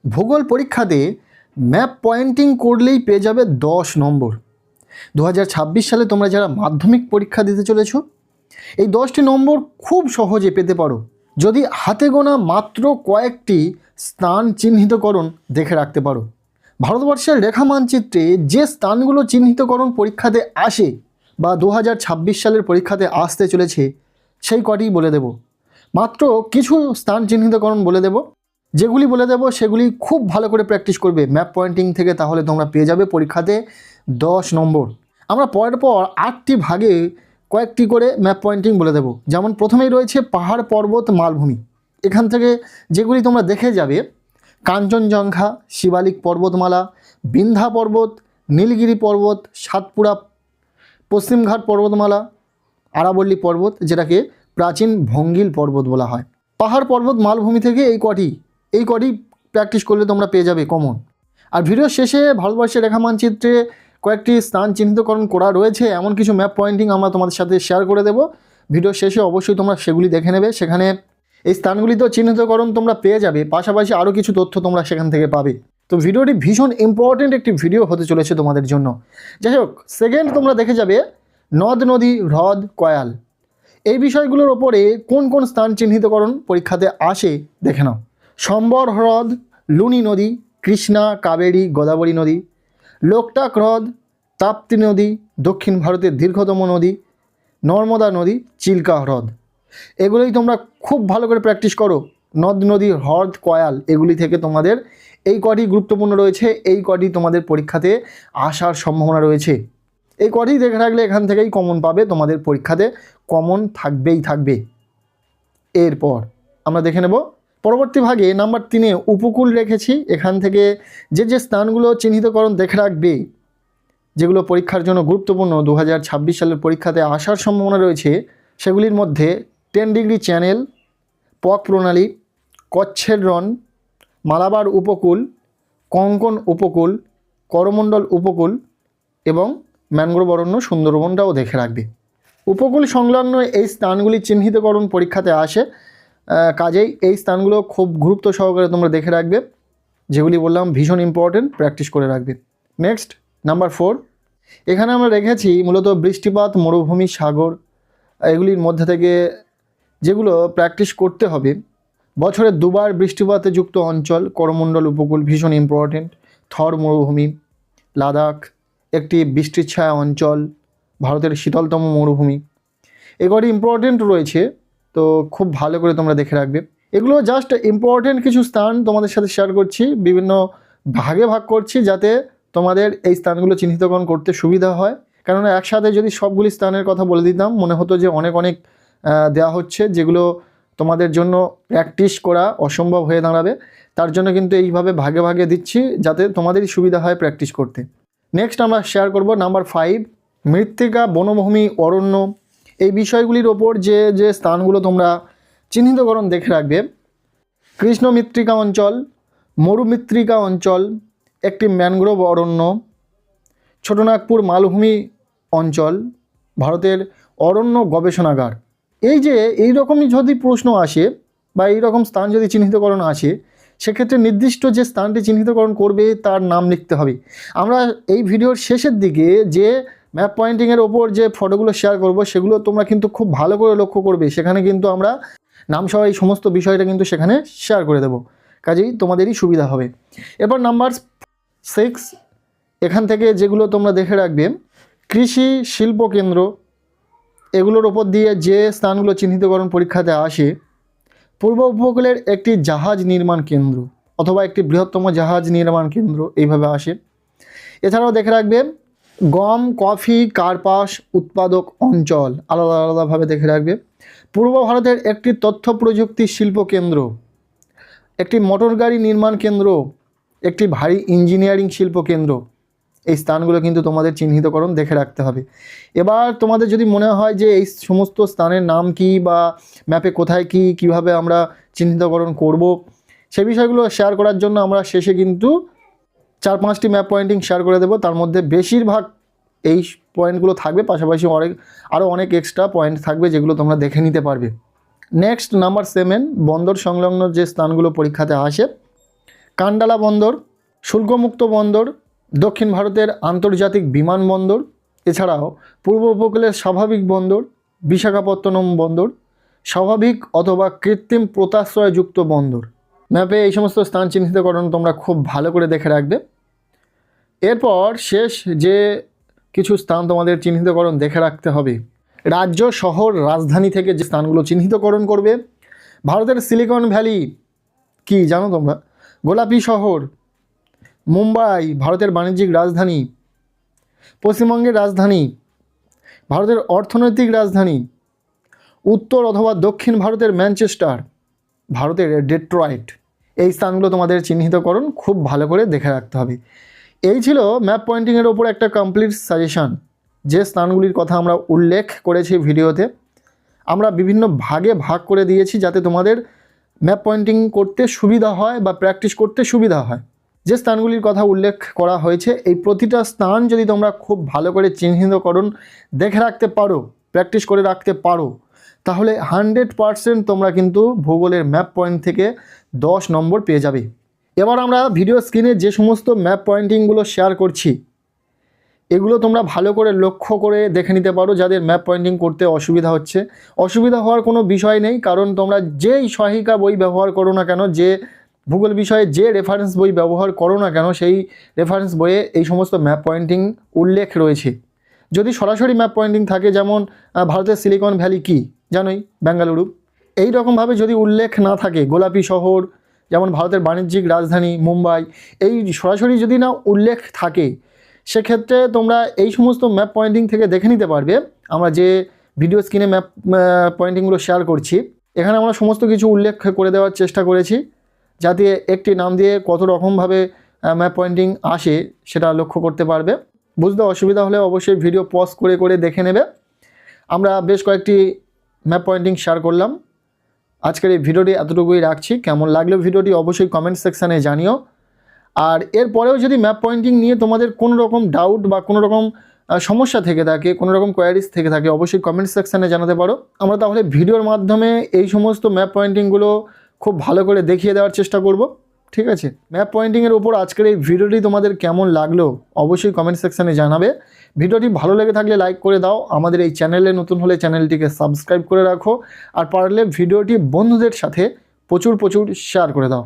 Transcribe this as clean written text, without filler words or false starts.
ভূগোল পরীক্ষাতে map pointing করলেই পেয়ে যাবে 10 নম্বর। 2026 সালে তোমরা যারা মাধ্যমিক পরীক্ষা দিতে চলেছো, এই 10টি নম্বর খুব সহজে পেতে পারো যদি হাতে গোনা মাত্র কয়েকটি স্থান চিহ্নিতকরণ দেখে রাখতে পারো। ভারতবর্ষের রেখা মানচিত্রে যে স্থানগুলো চিহ্নিতকরণ পরীক্ষাতে আসে বা 2026 সালের পরীক্ষাতে আসতে চলেছে সেই কটি বলে দেব। মাত্র কিছু স্থান চিহ্নিতকরণ বলে দেব, যেগুলি বলে দেব সেগুলি খুব ভালো করে প্র্যাকটিস করবে ম্যাপ পয়েন্টিং থেকে, তাহলে তোমরা পেয়ে যাবে পরীক্ষাতে 10 নম্বর। আমরা পরের পর 8টি ভাগে কয়েকটি করে ম্যাপ পয়েন্টিং বলে দেব। যেমন প্রথমেই রয়েছে পাহাড় পর্বত মালভূমি। এখান থেকে যেগুলি তোমরা দেখে যাবে কাঞ্চনজঙ্ঘা, শিবালিক পর্বতমালা, বিন্ধ্যা পর্বত, নীলগিরি পর্বত, সাতপুরা পশ্চিমঘাট পর্বতমালা, আরাবল্লী পর্বত, যেটাকে প্রাচীন ভঙ্গিল পর্বত বলা হয়। পাহাড় পর্বত মালভূমি থেকে এই কটি প্র্যাকটিস করলে তোমরা পেয়ে যাবে কমন। আর ভিডিও শেষে ভারতবর্ষের রেখা মানচিত্রে কয়েকটি স্থান চিহ্নিতকরণ করা রয়েছে এমন কিছু ম্যাপ পয়েন্টিং আমরা তোমাদের সাথে শেয়ার করে দেব। ভিডিও শেষে অবশ্যই তোমরা সেগুলি দেখে নেবে। সেখানে এই স্থানগুলিতেও চিহ্নিতকরণ তোমরা পেয়ে যাবে, পাশাপাশি আরও কিছু তথ্য তোমরা সেখান থেকে পাবে। তো ভিডিওটি ভীষণ ইম্পর্টেন্ট একটি ভিডিও হতে চলেছে তোমাদের জন্য। যাই হোক, সেকেন্ড তোমরা দেখে যাবে নদ নদী হ্রদ কয়াল। এই বিষয়গুলোর ওপরে কোন কোন স্থান চিহ্নিতকরণ পরীক্ষাতে আসে দেখে নাও। সম্বর হ্রদ, লুনি নদী, কৃষ্ণা, কাবেরী, গোদাবরী নদী, লোকটাক হ্রদ, তাপ্তি নদী, দক্ষিণ ভারতের দীর্ঘতম নদী, নর্মদা নদী, চিল্কা হ্রদ। এগুলোই তোমরা খুব ভালো করে প্র্যাকটিস করো। নদ নদী হ্রদ কয়াল এগুলি থেকে তোমাদের এই কটি গুরুত্বপূর্ণ রয়েছে, এই কটি তোমাদের পরীক্ষাতে আসার সম্ভাবনা রয়েছে। এই কটি দেখে রাখলে এখান থেকেই কমন পাবে, তোমাদের পরীক্ষাতে কমন থাকবে। এরপর আমরা দেখে নেব পরবর্তী ভাগে নাম্বার 3-এ উপকূল রেখেছি। এখান থেকে যে স্থানগুলো চিহ্নিতকরণ দেখে রাখবে, যেগুলো পরীক্ষার জন্য গুরুত্বপূর্ণ, 2026 সালের পরীক্ষাতে আসার সম্ভাবনা রয়েছে, সেগুলির মধ্যে 10 ডিগ্রি চ্যানেল, পক প্রণালী, কচ্ছের রণ, মালাবার উপকূল, কঙ্কন উপকূল, করমণ্ডল উপকূল এবং ম্যানগ্রোভ অরণ্য সুন্দরবনটাও দেখে রাখবে। উপকূল সংলগ্ন এই স্থানগুলি চিহ্নিতকরণ পরীক্ষাতে আসে, কাজেই এই স্থানগুলো খুব গুরুত্ব সহকারে তোমরা দেখে রাখবে। যেগুলি বললাম ভীষণ ইম্পর্টেন্ট, প্র্যাকটিস করে রাখবে। নেক্সট নাম্বার 4, এখানে আমরা রেখেছি মূলত বৃষ্টিপাত, মরুভূমি, সাগর। এগুলির মধ্যে থেকে যেগুলো প্র্যাকটিস করতে হবে, বছরে 2বার বৃষ্টিপাতে যুক্ত অঞ্চল, করমণ্ডল উপকূল ভীষণ ইম্পর্টেন্ট, থর মরুভূমি, লাদাখ একটি বৃষ্টির ছায়া অঞ্চল, ভারতের শীতলতম মরুভূমি। এগুলি ইম্পর্টেন্ট রয়েছে, তো খুব ভালো করে তোমরা দেখে রাখবে। এগুলো জাস্ট ইম্পর্টেন্ট কিছু স্থান তোমাদের সাথে শেয়ার করছি, বিভিন্ন ভাগে ভাগ করছি যাতে তোমাদের এই স্থানগুলো চিহ্নিতকরণ করতে সুবিধা হয়। কেননা একসাথে যদি সবগুলি স্থানের কথা বলে দিতাম মনে হতো যে অনেক দেওয়া হচ্ছে, যেগুলো তোমাদের জন্য প্র্যাকটিস করা অসম্ভব হয়ে দাঁড়াবে। তার জন্য কিন্তু এইভাবে ভাগে ভাগে দিচ্ছি যাতে তোমাদেরই সুবিধা হয় প্র্যাকটিস করতে। নেক্সট আমরা শেয়ার করব নাম্বার 5, মৃত্তিকা, বনভূমি, অরণ্য। এই বিষয়গুলির ওপর যে স্থানগুলো তোমরা চিহ্নিতকরণ দেখে রাখবে, কৃষ্ণ মৃত্তিকা অঞ্চল, মরুমৃত্তিকা অঞ্চল, একটি ম্যানগ্রোভ অরণ্য, ছোটনাগপুর মালভূমি অঞ্চল, ভারতের অরণ্য গবেষণাগার। এই রকমই যদি প্রশ্ন আসে বা এই রকম স্থান যদি চিহ্নিতকরণ আসে, সেক্ষেত্রে নির্দিষ্ট যে স্থানটি চিহ্নিতকরণ করবে তার নাম লিখতে হবে। আমরা এই ভিডিওর শেষের দিকে যে ম্যাপ পয়েন্টিংয়ের ওপর যে ফটোগুলো শেয়ার করব, সেগুলো তোমরা কিন্তু খুব ভালো করে লক্ষ্য করবে। সেখানে কিন্তু আমরা নামসহ এই সমস্ত বিষয়টা কিন্তু সেখানে শেয়ার করে দেব, কাজেই তোমাদেরই সুবিধা হবে। এরপর নাম্বার 6, এখান থেকে যেগুলো তোমরা দেখে রাখবে, কৃষি, শিল্প কেন্দ্র, এগুলোর ওপর দিয়ে যে স্থানগুলো চিহ্নিতকরণ পরীক্ষাতে আসে, পূর্ব উপকূলের একটি জাহাজ নির্মাণ কেন্দ্র অথবা একটি বৃহত্তম জাহাজ নির্মাণ কেন্দ্র এইভাবে আসে। এছাড়াও দেখে রাখবে গম, কফি, কার্পাস উৎপাদক অঞ্চল, আলাদা আলাদাভাবে দেখে রাখবে। পূর্ব ভারতের একটি তথ্য প্রযুক্তি শিল্প কেন্দ্র, একটি মোটর গাড়ি নির্মাণ কেন্দ্র, একটি ভারী ইঞ্জিনিয়ারিং শিল্প কেন্দ্র। এই স্থানগুলো কিন্তু তোমাদের চিহ্নিতকরণ দেখে রাখতে হবে। এবার তোমাদের যদি মনে হয় যে এই সমস্ত স্থানের নাম কি বা ম্যাপে কোথায় কিভাবে আমরা চিহ্নিতকরণ করব, সে বিষয়গুলো শেয়ার করার জন্য আমরা শেষে কিন্তু 4-5টি ম্যাপ পয়েন্টিং শেয়ার করে দেবো। তার মধ্যে বেশিরভাগ এই পয়েন্টগুলো থাকবে, পাশাপাশি আরও অনেক এক্সট্রা পয়েন্ট থাকবে যেগুলো তোমরা দেখে নিতে পারবে। নেক্সট নাম্বার 7, বন্দর সংলগ্ন যে স্থানগুলো পরীক্ষাতে আসে, কান্ডালা বন্দর, শুল্কমুক্ত বন্দর, দক্ষিণ ভারতের আন্তর্জাতিক বিমানবন্দর, এছাড়াও পূর্ব উপকূলের স্বাভাবিক বন্দর, বিশাখাপত্তনম বন্দর, স্বাভাবিক অথবা কৃত্রিম পোতাশ্রয়যুক্ত বন্দর। ম্যাপে এই সমস্ত স্থান চিহ্নিতকরণ তোমরা খুব ভালো করে দেখে রাখবে। এরপর শেষ যে কিছু স্থান তোমাদের চিহ্নিতকরণ দেখে রাখতে হবে, রাজ্য, শহর, রাজধানী থেকে যে স্থানগুলো চিহ্নিতকরণ করবে। ভারতের সিলিকন ভ্যালি কি জানো তোমরা? গোলাপি শহর, মুম্বাই ভারতের বাণিজ্যিক রাজধানী, পশ্চিমবঙ্গের রাজধানী, ভারতের অর্থনৈতিক রাজধানী, উত্তর অথবা দক্ষিণ ভারতের ম্যানচেস্টার, ভারতের ডেট্রয়েট। এই স্থানগুলো তোমাদের চিহ্নিতকরণ খুব ভালো করে দেখে রাখতে হবে। এই ছিল ম্যাপ পয়েন্টিংয়ের ওপর একটা কমপ্লিট সাজেশান। যে স্থানগুলির কথা আমরা উল্লেখ করেছি ভিডিওতে, আমরা বিভিন্ন ভাগে ভাগ করে দিয়েছি যাতে তোমাদের ম্যাপ পয়েন্টিং করতে সুবিধা হয় বা প্র্যাকটিস করতে সুবিধা হয়। যে স্থানগুলির কথা উল্লেখ করা হয়েছে, এই প্রতিটা স্থান যদি তোমরা খুব ভালো করে চিহ্নিতকরণ দেখে রাখতে পারো, প্র্যাকটিস করে রাখতে পারো, তাহলে 100% তোমরা কিন্তু ভূগোলের ম্যাপ পয়েন্ট থেকে 10 নম্বর পেয়ে যাবে। এবার আমরা ভিডিও স্ক্রিনে যে সমস্ত ম্যাপ পয়েন্টিংগুলো শেয়ার করছি, এগুলো তোমরা ভালো করে লক্ষ্য করে দেখে নিতে পারো যাদের ম্যাপ পয়েন্টিং করতে অসুবিধা হচ্ছে। অসুবিধা হওয়ার কোনো বিষয় নেই, কারণ তোমরা যেই সহায়িকা বই ব্যবহার করো না কেন, যে ভূগোল বিষয়ে যে রেফারেন্স বই ব্যবহার করো না কেন, সেই রেফারেন্স বইয়ে এই সমস্ত ম্যাপ পয়েন্টিং উল্লেখ রয়েছে। যদি সরাসরি ম্যাপ পয়েন্টিং থাকে, যেমন ভারতের সিলিকন ভ্যালি কি জানোই, বেঙ্গালুরু, এই রকমভাবে যদি উল্লেখ না থাকে, গোলাপি শহর যেমন ভারতের বাণিজ্যিক রাজধানী মুম্বাই, এই সরাসরি যদি না উল্লেখ থাকে, সেক্ষেত্রে তোমরা এই সমস্ত ম্যাপ পয়েন্টিং থেকে দেখে নিতে পারবে। আমরা যে ভিডিও স্ক্রিনে ম্যাপ পয়েন্টিংগুলো শেয়ার করছি, এখানে আমরা সমস্ত কিছু উল্লেখ করে দেওয়ার চেষ্টা করেছি যাতে একটি নাম দিয়ে কত রকমভাবে ম্যাপ পয়েন্টিং আসে সেটা লক্ষ্য করতে পারবে। বুঝতে অসুবিধা হলে অবশ্যই ভিডিও পজ করে করে দেখে নেবে। আমরা বেশ কয়েকটি ম্যাপ পয়েন্টিং শেয়ার করলাম। আজকের এই ভিডিওটি এতটুকুই রাখছি। কেমন লাগলো ভিডিওটি অবশ্যই কমেন্ট সেকশানে জানিও। আর এরপরেও যদি ম্যাপ পয়েন্টিং নিয়ে তোমাদের কোনো রকম ডাউট বা কোনো রকম সমস্যা থেকে থাকে, কোনো রকম কোয়ারিজ থেকে থাকে, অবশ্যই কমেন্ট সেকশানে জানাতে পারো। আমরা তাহলে ভিডিওর মাধ্যমে এই সমস্ত ম্যাপ পয়েন্টিংগুলো খুব ভালো করে দেখিয়ে দেওয়ার চেষ্টা করব। ঠিক আছে, ম্যাপ পয়েন্টিংয়ের উপর আজকের এই ভিডিওটি তোমাদের কেমন লাগলো অবশ্যই কমেন্ট সেকশানে জানাবে। ভিডিওটি ভালো লেগে থাকলে লাইক করে দাও। আমাদের এই চ্যানেলে নতুন হলে চ্যানেলটিকে সাবস্ক্রাইব করে রাখো। আর পারলে ভিডিওটি বন্ধুদের সাথে প্রচুর শেয়ার করে দাও।